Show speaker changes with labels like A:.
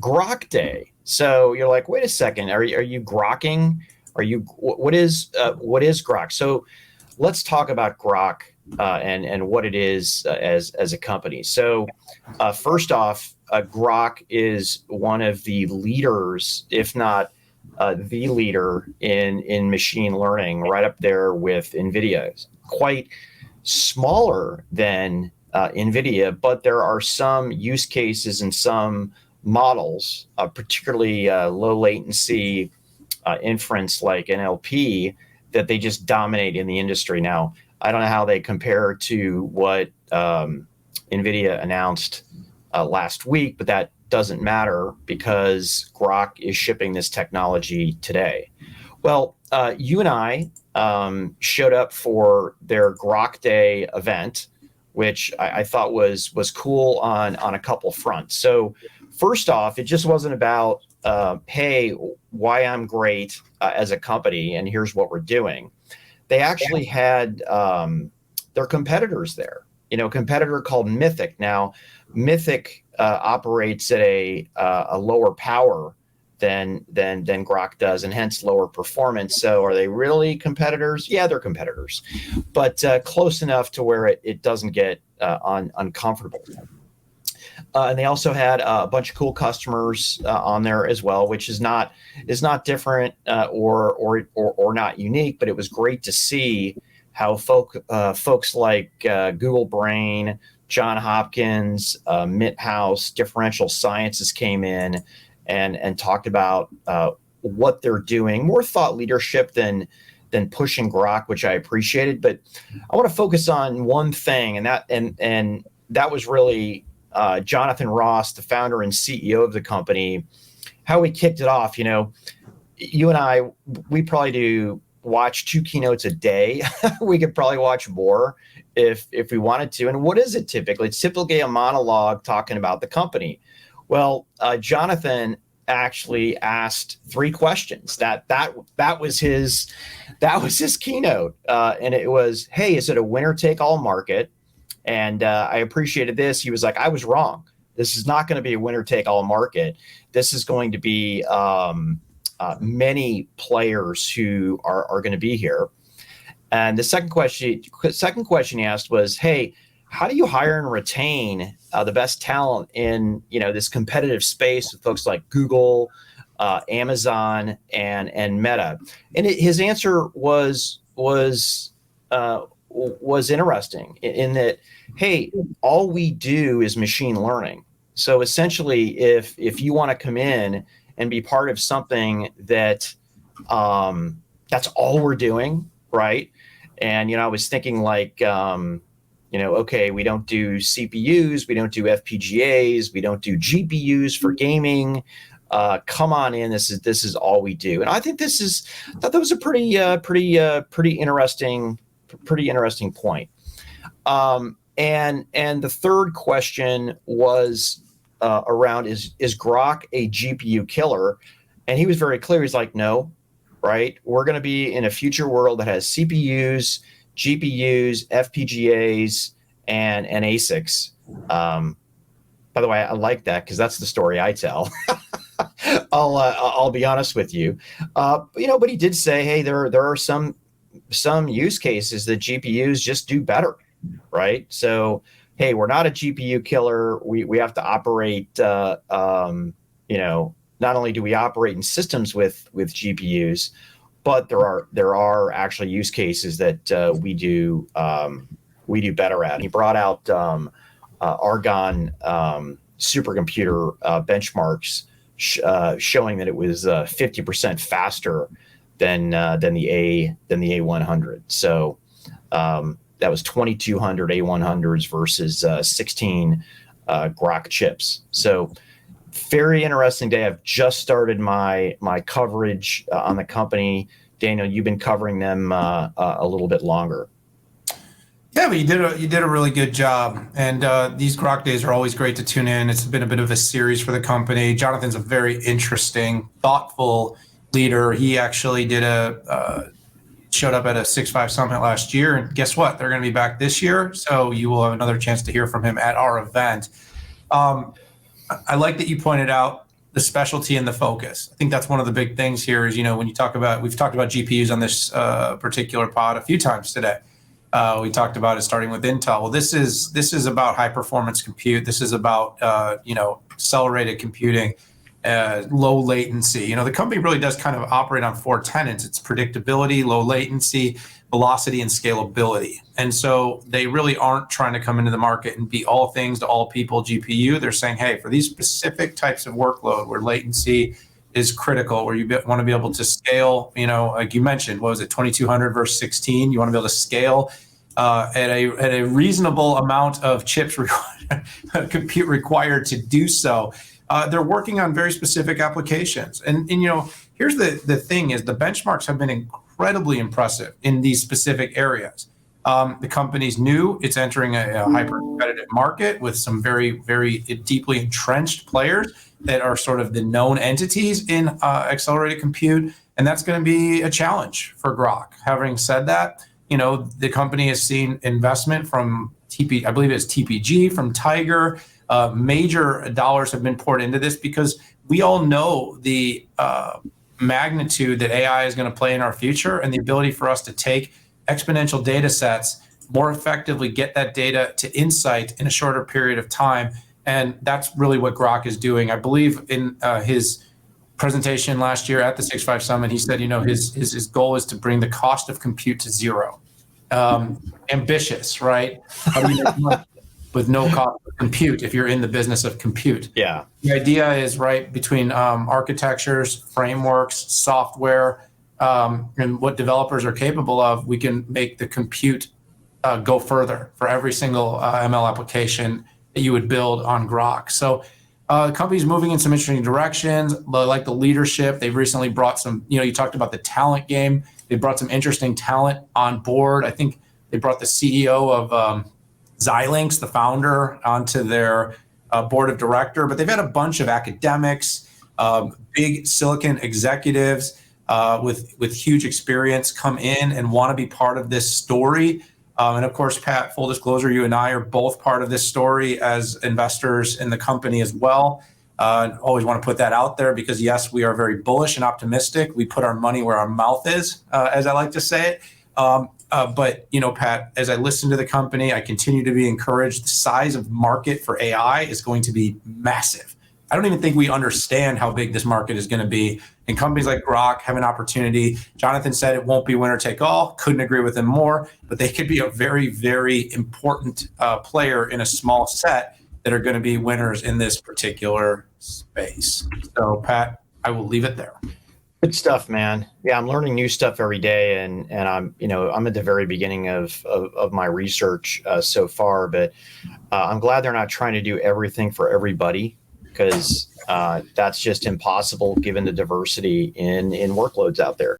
A: Grok Day. So you're like, wait a second, are you grokking? What is Grok? So let's talk about Grok and what it is as a company. So first off, Grok is one of the leaders, if not the leader in machine learning, right up there with NVIDIA. Quite smaller than NVIDIA, but there are some use cases and some models, particularly low latency inference like NLP, that they just dominate in the industry. Now, I don't know how they compare to what NVIDIA announced last week, but that doesn't matter because Groq is shipping this technology today. Well, you and I showed up for their Groq Day event, which I thought was cool on a couple fronts. So first off, it just wasn't about, hey, why I'm great as a company, and here's what we're doing. They actually had their competitors there. A competitor called Mythic. Now, Mythic operates at a lower power than Groq does, and hence lower performance. So are they really competitors? Yeah, they're competitors, but close enough to where it doesn't get uncomfortable. And they also had a bunch of cool customers on there as well, which is not different or not unique, but it was great to see how folks like Google Brain, John Hopkins, Mitt House, Differential Sciences came in and talked about what they're doing. More thought leadership than pushing Groq, which I appreciated. But I want to focus on one thing, and that was really Jonathan Ross, the founder and CEO of the company, how we kicked it off. You and I, we probably do watch 2 keynotes a day. We could probably watch more if we wanted to. And what is it typically? It's typically a monologue talking about the company. Well, Jonathan actually asked 3 questions. That was his keynote, and it was, hey, is it a winner take all market? And I appreciated this. He was like, I was wrong. This is not going to be a winner take all market. This is going to be many players who are going to be here. And the second question he asked was, hey, how do you hire and retain the best talent in this competitive space with folks like Google, Amazon, and Meta? And his answer was interesting in that, hey, all we do is machine learning. So essentially, if you want to come in and be part of something that that's all we're doing, right? And I was thinking like, okay, we don't do CPUs, we don't do FPGAs, we don't do GPUs for gaming. Come on in. This is all we do. And I think I thought that was a pretty interesting point. And the third question was around is Groq a GPU killer? And he was very clear. He's like, no, right? We're going to be in a future world that has CPUs, GPUs, FPGAs, and ASICs. By the way, I like that because that's the story I tell. I'll be honest with you. But he did say, hey, there are some use cases that GPUs just do better, right? So, hey, we're not a GPU killer. We have to operate. Not only do we operate in systems with GPUs, but there are actually use cases that we do better at. And he brought out Argonne supercomputer benchmarks showing that it was 50% faster than the A100. So that was 2,200 A100s versus 16 Groq chips. So very interesting day. I've just started my coverage on the company. Daniel, you've been covering them a little bit longer.
B: Yeah, but you did a really good job. And these Groq days are always great to tune in. It's been a bit of a series for the company. Jonathan's a very interesting, thoughtful leader. He actually showed up at a 6.5 Summit last year, and guess what? They're going to be back this year, so you will have another chance to hear from him at our event. I like that you pointed out the specialty and the focus. I think that's one of the big things here is, when you talk about, we've talked about GPUs on this particular pod a few times today. We talked about it starting with Intel. Well, this is about high performance compute. This is about, accelerated computing, low latency. The company really does kind of operate on four tenets. It's predictability, low latency, velocity, and scalability. And so they really aren't trying to come into the market and be all things to all people GPU. They're saying, hey, for these specific types of workload where latency is critical, where you want to be able to scale, like you mentioned, what was it, 2200 versus 16? You want to be able to scale at a reasonable amount of chips compute required to do so. They're working on very specific applications. And here's the thing is the benchmarks have been incredibly impressive in these specific areas. The company's new. It's entering a hyper-competitive market with some very, very deeply entrenched players that are sort of the known entities in accelerated compute. And that's going to be a challenge for Groq. Having said that, the company has seen investment from I believe it's TPG, from Tiger. Major dollars have been poured into this because we all know the magnitude that AI is going to play in our future, and the ability for us to take exponential data sets, more effectively get that data to insight in a shorter period of time. And that's really what Groq is doing. I believe in his presentation last year at the 6.5 Summit, he said, his goal is to bring the cost of compute to zero. Ambitious, right? How do you make money with no cost of compute if you're in the business of compute?
A: Yeah.
B: The idea is, right, between architectures, frameworks, software, and what developers are capable of, we can make the compute go further for every single ML application that you would build on Groq. So the company's moving in some interesting directions. I like the leadership. They've recently brought some, you talked about the talent game. They brought some interesting talent on board. I think they brought the CEO of Xilinx, the founder, onto their board of director. But they've had a bunch of academics, big silicon executives with huge experience come in and want to be part of this story. And of course, Pat, full disclosure, you and I are both part of this story as investors in the company as well. Always want to put that out there because, yes, we are very bullish and optimistic. We put our money where our mouth is, as I like to say it. But, Pat, as I listen to the company, I continue to be encouraged. The size of market for AI is going to be massive. I don't even think we understand how big this market is going to be. And companies like Groq have an opportunity. Jonathan said it won't be winner take all. Couldn't agree with him more. But they could be a very, very important player in a small set that are going to be winners in this particular space. So, Pat, I will leave it there.
A: Good stuff, man. Yeah, I'm learning new stuff every day, and I'm at the very beginning of my research so far. But I'm glad they're not trying to do everything for everybody, because that's just impossible given the diversity in workloads out there.